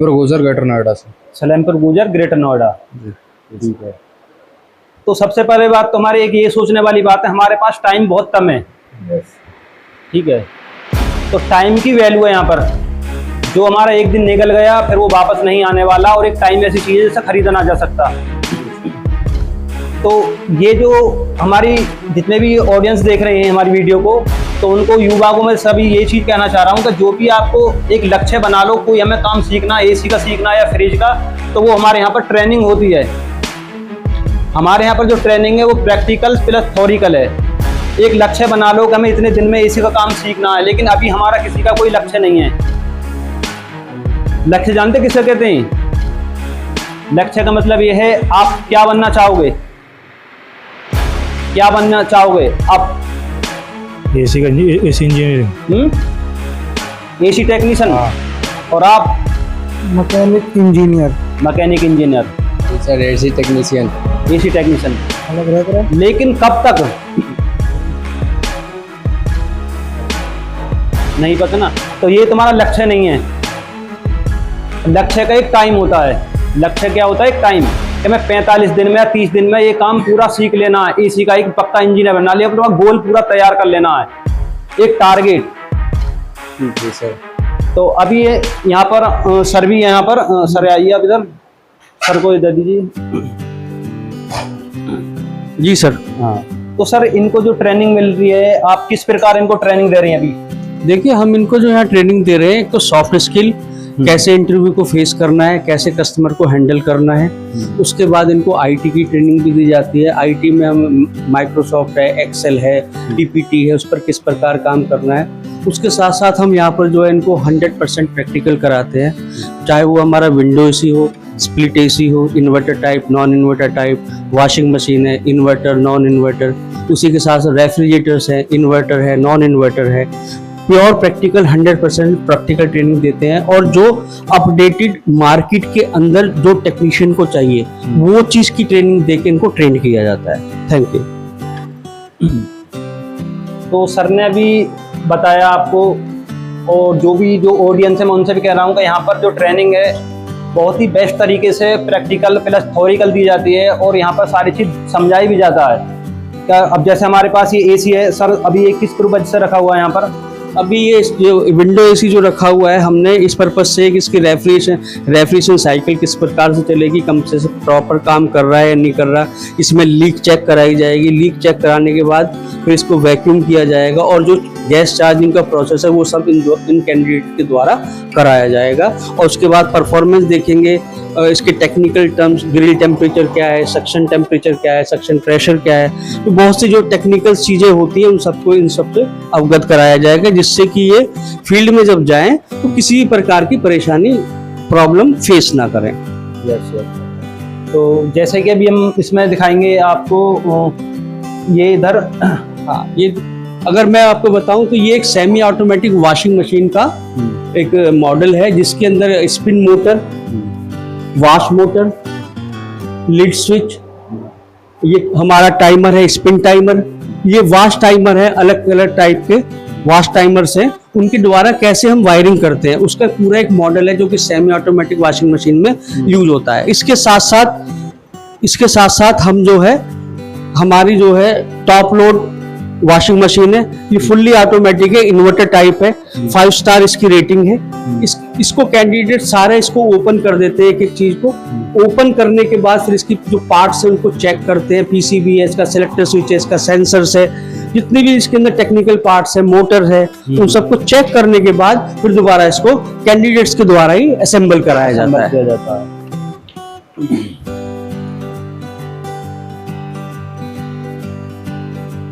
गुजर ग्रेटर नोएडा से। सलेमपुर गुजर ग्रेटर नोएडा। जी ठीक है। तो सबसे पहले बात तो हमारे एक ये सोचने वाली बात है, हमारे पास टाइम बहुत कम है। ठीक है, तो टाइम की वैल्यू है यहाँ पर। जो हमारा एक दिन निकल गया फिर वो वापस नहीं आने वाला, और एक टाइम ऐसी चीज़ है जिसे खरीदा ना जा सकता। तो ये जो हमारी जितने भी ऑडियंस देख रहे हैं हमारी वीडियो को, तो उनको युवा को मैं सभी ये चीज़ कहना चाह रहा हूँ कि जो भी आपको एक लक्ष्य बना लो, कोई हमें काम सीखना, एसी का सीखना या फ्रिज का, तो वो हमारे यहाँ पर ट्रेनिंग होती है। हमारे यहाँ पर जो ट्रेनिंग है वो प्रैक्टिकल प्लस थ्योरिकल है। एक लक्ष्य बना लो कि हमें इतने दिन में एसी का काम सीखना है, लेकिन अभी हमारा किसी का कोई लक्ष्य नहीं है। लक्ष्य जानते किसे कहते हैं? लक्ष्य का मतलब ये है आप क्या बनना चाहोगे, क्या बनना चाहोगे आप? AC engineering, AC technician. और आप? Mechanic engineer. Mechanic engineer. Sir AC technician. AC technician. अलग रह रहा है। लेकिन कब तक नहीं पता ना, तो ये तुम्हारा लक्ष्य नहीं है। लक्ष्य का एक टाइम होता है। लक्ष्य क्या होता है? एक टाइम कि मैं 45 दिन में या 30 दिन में ये काम पूरा सीख लेना है, एसी का एक पक्का इंजीनियर बना लिया, अपना गोल पूरा तैयार कर लेना है, एक टारगेट। जी सर। तो अभी ये यहाँ पर सर भी यहाँ पर, सर आइए आप इधर, सर को इधर दीजिए। जी सर। हाँ, तो सर इनको जो ट्रेनिंग मिल रही है, आप किस प्रकार इनको ट्रेनिंग दे रहे हैं अभी? देखिए, हम इनको जो यहाँ ट्रेनिंग दे रहे हैं, एक तो सॉफ्ट स्किल, कैसे इंटरव्यू को फेस करना है, कैसे कस्टमर को हैंडल करना है। उसके बाद इनको आईटी की ट्रेनिंग भी दी जाती है। आईटी में हम माइक्रोसॉफ्ट है, एक्सेल है, पीपीटी है, उस पर किस प्रकार काम करना है। उसके साथ साथ हम यहाँ पर जो है इनको 100% प्रैक्टिकल कराते हैं, चाहे वो हमारा विंडो एसी हो, स्प्लिट एसी हो, inverter type, non inverter type, washing machine है, इन्वर्टर, नॉन इन्वर्टर, उसी के साथ साथ रेफ्रिजरेटर्स हैं, इन्वर्टर है, नॉन इन्वर्टर है। प्योर प्रैक्टिकल 100% प्रैक्टिकल ट्रेनिंग देते हैं, और जो अपडेटेड मार्केट के अंदर जो टेक्नीशियन को चाहिए वो चीज़ की ट्रेनिंग देके इनको ट्रेन किया जाता है। Thank you. तो सर ने अभी बताया आपको, और जो ऑडियंस है मैं उनसे भी कह रहा हूँ कि यहाँ पर जो ट्रेनिंग है बहुत ही बेस्ट तरीके से प्रैक्टिकल प्लस थ्योरिकल दी जाती है, और यहाँ पर सारी चीज़ समझाई भी जाता है। क्या अब जैसे हमारे पास ये एसी है सर, अभी ये किस पर्पज से रखा हुआ है यहाँ पर? अभी ये जो विंडो एसी जो रखा हुआ है हमने इस पर्पज से कि इसकी रेफ्रिजरेशन साइकिल किस प्रकार से चलेगी, कम से प्रॉपर काम कर रहा है या नहीं कर रहा। इसमें लीक चेक कराई जाएगी। लीक चेक कराने के बाद फिर इसको वैक्यूम किया जाएगा, और जो गैस चार्जिंग का प्रोसेस है वो सब इन कैंडिडेट के द्वारा कराया जाएगा। और उसके बाद परफॉर्मेंस देखेंगे, इसके टेक्निकल टर्म्स, ग्रिल टेम्परेचर क्या है, सक्शन टेम्परेचर क्या है, सक्शन प्रेशर क्या है, तो बहुत सी जो टेक्निकल चीज़ें होती हैं उन सबको इन सबसे अवगत कराया जाएगा, जिससे कि ये फील्ड में जब जाएं तो किसी भी प्रकार की परेशानी, प्रॉब्लम फेस ना करें। यस। तो जैसे कि अभी हम इसमें दिखाएंगे आपको, ये इधर, हाँ, ये अगर मैं आपको बताऊं तो ये एक सेमी ऑटोमेटिक वॉशिंग मशीन का एक मॉडल है, जिसके अंदर spin motor, wash motor, lid switch, ये हमारा टाइमर है, स्पिन टाइमर, ये वॉश टाइमर है। अलग अलग टाइप के वॉश टाइमर्स हैं, उनके द्वारा कैसे हम वायरिंग करते हैं उसका पूरा एक मॉडल है, जो कि सेमी ऑटोमेटिक वॉशिंग मशीन में यूज होता है। इसके साथ साथ हम जो है, हमारी जो है टॉप लोड वॉशिंग मशीन है, ये फुल्ली ऑटोमेटिक है, इन्वर्टर टाइप है, 5 स्टार इसकी रेटिंग है। इसको कैंडिडेट सारे इसको ओपन कर देते हैं, एक एक चीज को ओपन करने के बाद फिर इसकी जो पार्ट्स है उनको चेक करते हैं। पीसीबी है, इसका सेलेक्टर स्विच है, इसका सेंसर्स है, जितने भी इसके अंदर टेक्निकल पार्ट्स है, मोटर है, उन सबको चेक करने के बाद फिर दोबारा इसको कैंडिडेट्स के द्वारा ही असेंबल कराया जाता है।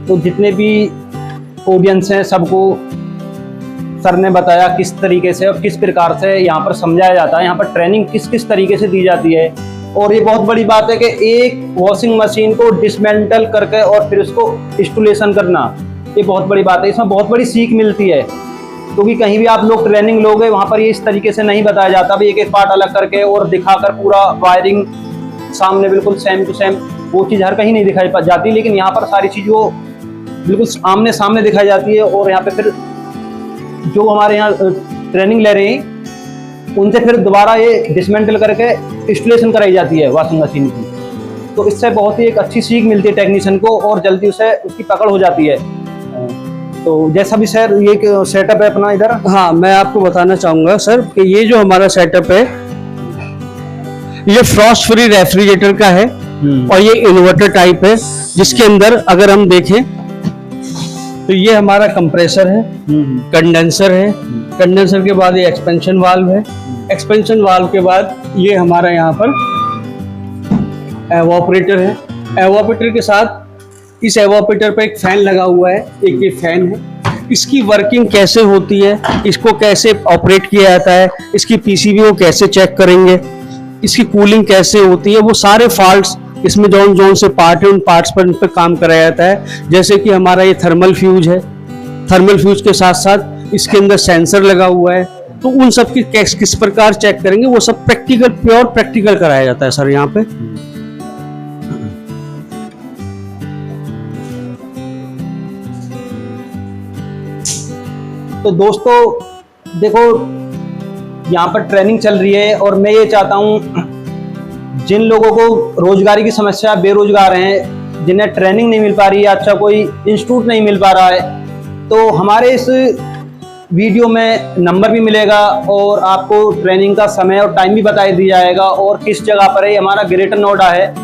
तो जितने भी ऑडियंस हैं सबको सर ने बताया किस तरीके से और किस प्रकार से यहाँ पर समझाया जाता है, यहाँ पर ट्रेनिंग किस किस तरीके से दी जाती है। और ये बहुत बड़ी बात है कि एक वॉशिंग मशीन को डिसमेंटल करके और फिर उसको इंस्टॉलेशन करना, ये बहुत बड़ी बात है। इसमें बहुत बड़ी सीख मिलती है, क्योंकि कहीं भी आप लोग ट्रेनिंग लोगे वहाँ पर ये इस तरीके से नहीं बताया जाता, भी एक एक पार्ट अलग करके और दिखाकर पूरा वायरिंग सामने बिल्कुल सेम टू सेम, वो चीज़ हर कहीं नहीं दिखाई जाती। लेकिन यहाँ पर सारी चीज़ वो बिल्कुल आमने सामने दिखाई जाती है। और यहाँ पे फिर जो हमारे यहाँ ट्रेनिंग ले रहे हैं उनसे फिर दोबारा ये डिसमेंटल करके इंस्टॉलेशन कराई जाती है वॉशिंग मशीन की। तो इससे बहुत ही एक अच्छी सीख मिलती है टेक्नीशियन को और जल्दी उसे उसकी पकड़ हो जाती है। तो जैसा भी सर ये सेटअप है अपना इधर। हाँ, मैं आपको बताना चाहूंगा सर कि ये जो हमारा सेटअप है ये फ्रॉस्ट फ्री रेफ्रिजरेटर का है और ये इन्वर्टर टाइप है, जिसके अंदर अगर हम देखें तो ये हमारा कंप्रेसर है, कंडेंसर है, कंडेंसर के बाद ये एक्सपेंशन वाल्व है, एक्सपेंशन वाल्व के बाद ये हमारा यहाँ पर एवापोरेटर है। एवापोरेटर के साथ इस एवापोरेटर पर एक फैन लगा हुआ है, एक ये फैन है। इसकी वर्किंग कैसे होती है, इसको कैसे ऑपरेट किया जाता है, इसकी पीसीबी को कैसे चेक करेंगे, इसकी कूलिंग कैसे होती है, वो सारे फॉल्ट्स इसमें जौन जौन से पार्ट है उन पार्ट्स पर इन पर काम कराया जाता है। जैसे कि हमारा ये थर्मल फ्यूज है, थर्मल फ्यूज के साथ साथ इसके अंदर सेंसर लगा हुआ है। तो उन सब की किस प्रकार चेक करेंगे वो सब प्रैक्टिकल, प्योर प्रैक्टिकल कराया जाता है सर यहाँ पे। तो दोस्तों देखो यहाँ पर ट्रेनिंग चल रही है और मैं ये चाहता हूँ जिन लोगों को रोजगारी की समस्या, बेरोजगार हैं, जिन्हें ट्रेनिंग नहीं मिल पा रही है, अच्छा कोई इंस्टीट्यूट नहीं मिल पा रहा है, तो हमारे इस वीडियो में नंबर भी मिलेगा और आपको ट्रेनिंग का समय और टाइम भी बता दिया जाएगा और किस जगह पर है। हमारा ग्रेटर नोएडा है,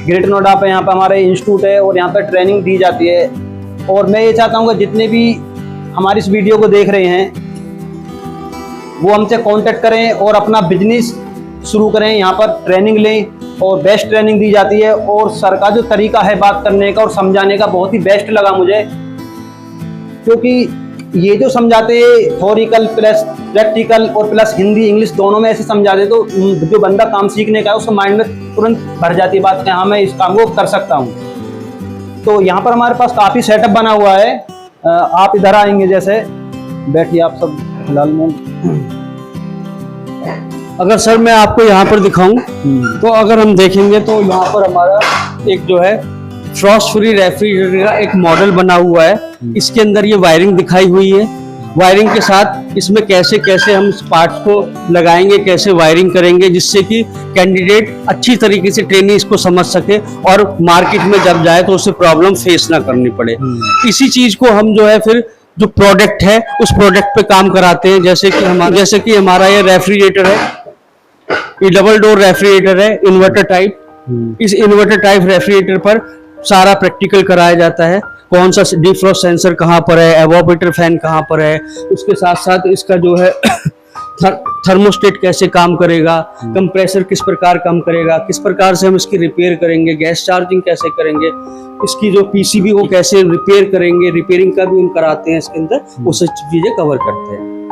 ग्रेटर नोएडा पे यहाँ पर हमारे इंस्टीट्यूट है और यहाँ पर ट्रेनिंग दी जाती है। और मैं ये चाहता हूँ कि जितने भी हमारी इस वीडियो को देख रहे हैं वो हमसे कांटेक्ट करें और अपना बिजनेस शुरू करें, यहाँ पर ट्रेनिंग लें और बेस्ट ट्रेनिंग दी जाती है। और सर का जो तरीका है बात करने का और समझाने का बहुत ही बेस्ट लगा मुझे, क्योंकि ये जो समझाते हैं थ्योरिकल प्लस प्रैक्टिकल और प्लस हिंदी इंग्लिश दोनों में ऐसे समझाते तो जो बंदा काम सीखने का है उसके माइंड में तुरंत भर जाती है बात कि हाँ मैं इस काम को कर सकता हूँ। तो यहाँ पर हमारे पास काफ़ी सेटअप बना हुआ है। आप इधर आएंगे, जैसे बैठिए आप सब फिलहाल में। अगर सर मैं आपको यहाँ पर दिखाऊं तो अगर हम देखेंगे तो यहाँ पर हमारा एक जो है फ्रॉस्ट फ्री रेफ्रिजरेटर का एक मॉडल बना हुआ है। इसके अंदर ये वायरिंग दिखाई हुई है। वायरिंग के साथ इसमें कैसे कैसे हम पार्ट्स को लगाएंगे, कैसे वायरिंग करेंगे, जिससे कि कैंडिडेट अच्छी तरीके से ट्रेनिंग इसको समझ सके और मार्केट में जब जाए तो उसे प्रॉब्लम फेस ना करनी पड़े। इसी चीज को हम जो है फिर जो प्रोडक्ट है उस प्रोडक्ट पे काम कराते हैं। जैसे कि हमारा ये रेफ्रिजरेटर है, ये डबल डोर रेफ्रिजरेटर है, इन्वर्टर टाइप। इस इन्वर्टर टाइप रेफ्रिजरेटर पर सारा प्रैक्टिकल कराया जाता है। कौन सा डिफ्रॉस्ट सेंसर कहाँ पर है, एवापोरेटर फैन कहाँ पर है, उसके साथ साथ इसका जो है थर्मोस्टेट कैसे काम करेगा, कंप्रेसर किस प्रकार काम करेगा, किस प्रकार से हम इसकी रिपेयर करेंगे, गैस चार्जिंग कैसे करेंगे, इसकी जो पीसीबी को कैसे रिपेयर करेंगे, रिपेयरिंग का भी हम कराते हैं इसके अंदर, वो सब चीजें कवर करते हैं।